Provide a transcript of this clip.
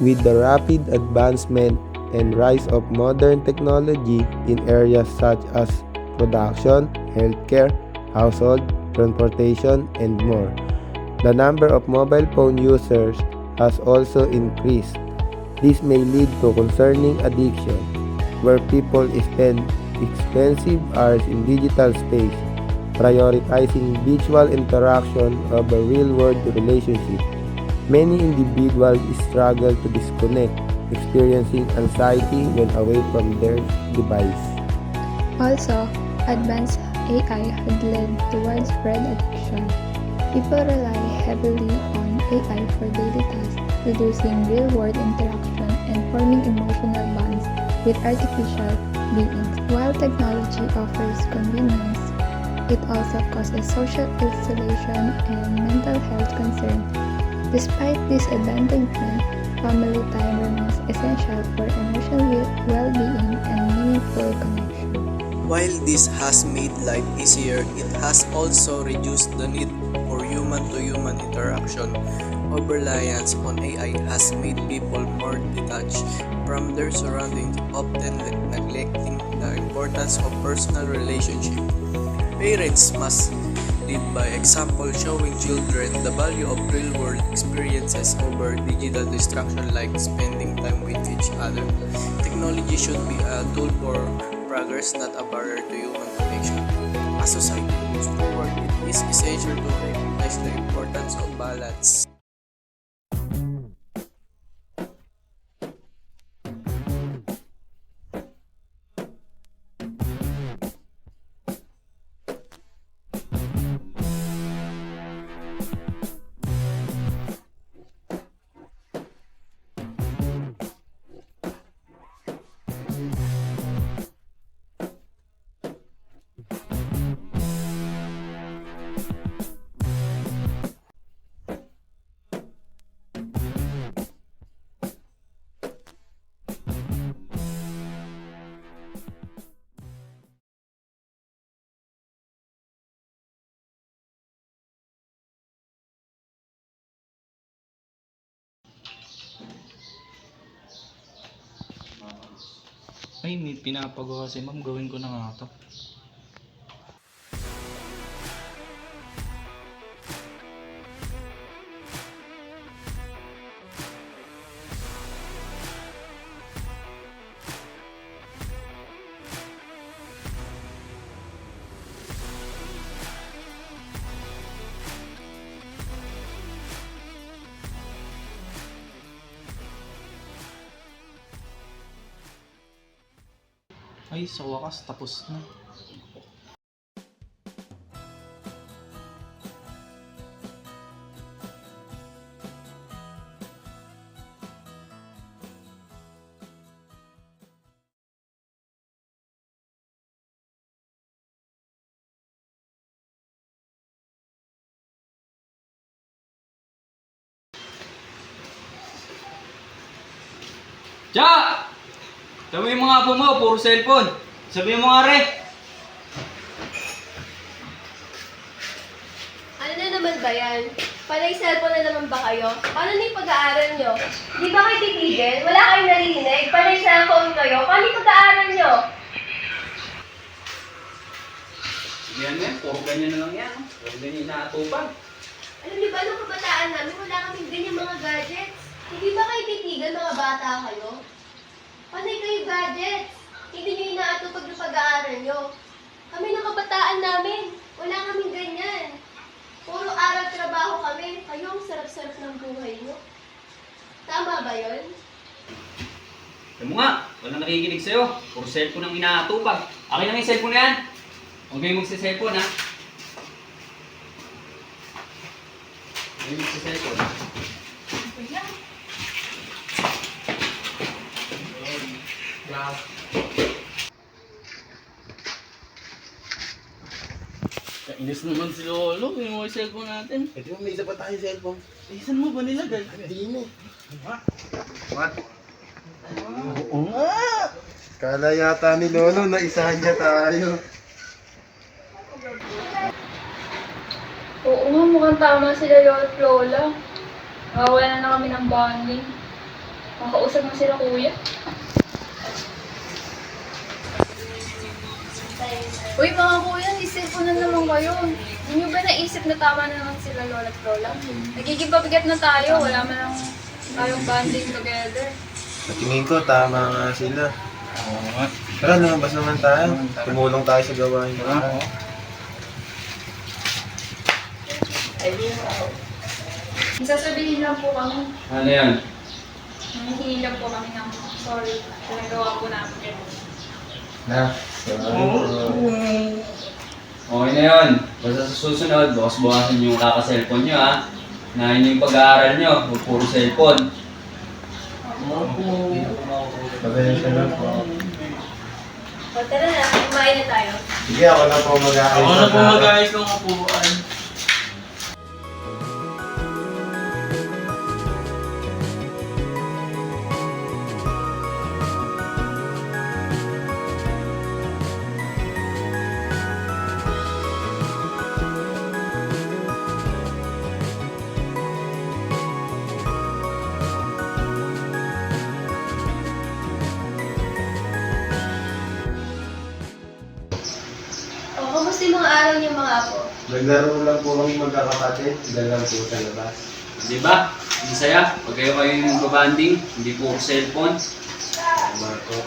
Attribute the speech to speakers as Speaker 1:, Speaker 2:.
Speaker 1: With the rapid advancement and rise of modern technology in areas such as production, healthcare, household, transportation, and more, the number of mobile phone users has also increased. This may lead to concerning addiction, where people spend expensive hours in digital space, prioritizing virtual interaction over real-world relationships. Many individuals struggle to disconnect, experiencing anxiety when away from their device.
Speaker 2: Also, advanced AI had led to widespread addiction. People rely heavily on AI for daily tasks, reducing real-world interaction and forming emotional bonds with artificial beings. While technology offers convenience, it also causes social isolation and mental health concerns. Despite this advancement, family time remains essential for emotional well-being and meaningful connection.
Speaker 3: While this has made life easier, it has also reduced the need for human-to-human interaction. Over-reliance on AI has made people more detached from their surroundings, often neglecting the importance of personal relationships. Parents must lead by example, showing children the value of real-world experiences over digital distraction like spending time with each other. Technology should be a tool for progress, not a barrier to human connection. As society moves forward, it is essential to recognize the importance of balance.
Speaker 4: Ay, may pinapagawa si ma'am. Gawin ko na nga to. Ay, sa wakas, tapos na.
Speaker 5: Cha! Sabi mo nga po mo, puro cellphone. Sabi mo nga re.
Speaker 6: Ano na naman ba yan? Panay cellphone na naman ba kayo? Paano na yung pag-aaral nyo? Di ba kayo titigil? Wala kayong narinig? Panay cellphone kayo? Paano yung pag-aaral nyo?
Speaker 5: Yan yan, puro ganyan na lang yan. Puro ganyan na atupag.
Speaker 6: Alam niyo ba, nung kabataan namin, wala kaming ganyan mga gadgets. Hindi ba kayo titigil, mga bata kayo? Panay kayo gadgets. Hindi nyo inaatupag ng pag-aaral nyo. Kami ng kabataan namin, wala kaming ganyan. Puro araw trabaho kami. Kayo ang sarap-sarap ng buhay nyo. Tama ba yun?
Speaker 5: Sabi mo nga, walang nakikinig sa'yo. Puro cellphone ang inaatupag. Akin lang yung cellphone na yan. Huwag kayong magsa-cellphone ha. Huwag kayong magsa-cellphone.
Speaker 4: Kainis naman si Lolo. Yung mga cellphone natin.
Speaker 1: Eh, di ba may isa pa tayo cellphone?
Speaker 4: Isan mo ba nilagay?
Speaker 1: Hindi mo.
Speaker 4: What? Oo nga!
Speaker 1: Kala yata ni Lolo na isahan niya tayo.
Speaker 2: Oo nga, mukhang tama sila Lolo at Lola. Wala na kami ng bonding. Makausap mo sila kuya. Uy mga kuya, isip na naman kayo. Hindi nyo ba naisip na tama na naman sila lola at lola? Nagiging pabigat na tayo, wala man lang tayong bonding together.
Speaker 1: Sa tingin ko, tama nga sila.
Speaker 4: Oo nga.
Speaker 1: Tara, lumabas naman tayo. Tumulong tayo sa gawain.
Speaker 2: May sasabihin lang po kami.
Speaker 5: Ano yan?
Speaker 2: Hinihingi lang po kami ng sorry. Pinagawa po namin.
Speaker 1: Na,
Speaker 5: Okay na yun. Basta sa susunod, bukas-bukasan yung kaka-cellphone nyo ha. Nahin yung pag-aaral nyo, huwag puro cellphone.
Speaker 1: Pasensya na po.
Speaker 6: O tara na, kumain na tayo.
Speaker 1: Sige, ako na po mag-aayos.
Speaker 4: Ako na po
Speaker 1: ng
Speaker 4: mag-ayos ng upuan.
Speaker 6: O, kamusta yung mga araw niyo mga apo?
Speaker 1: Naglaro lang po kami magkakapatid. Dahil lang po sa labas.
Speaker 5: Di ba? Masaya. Pag kayo yung babanding, hindi puro cellphone.
Speaker 1: Marco.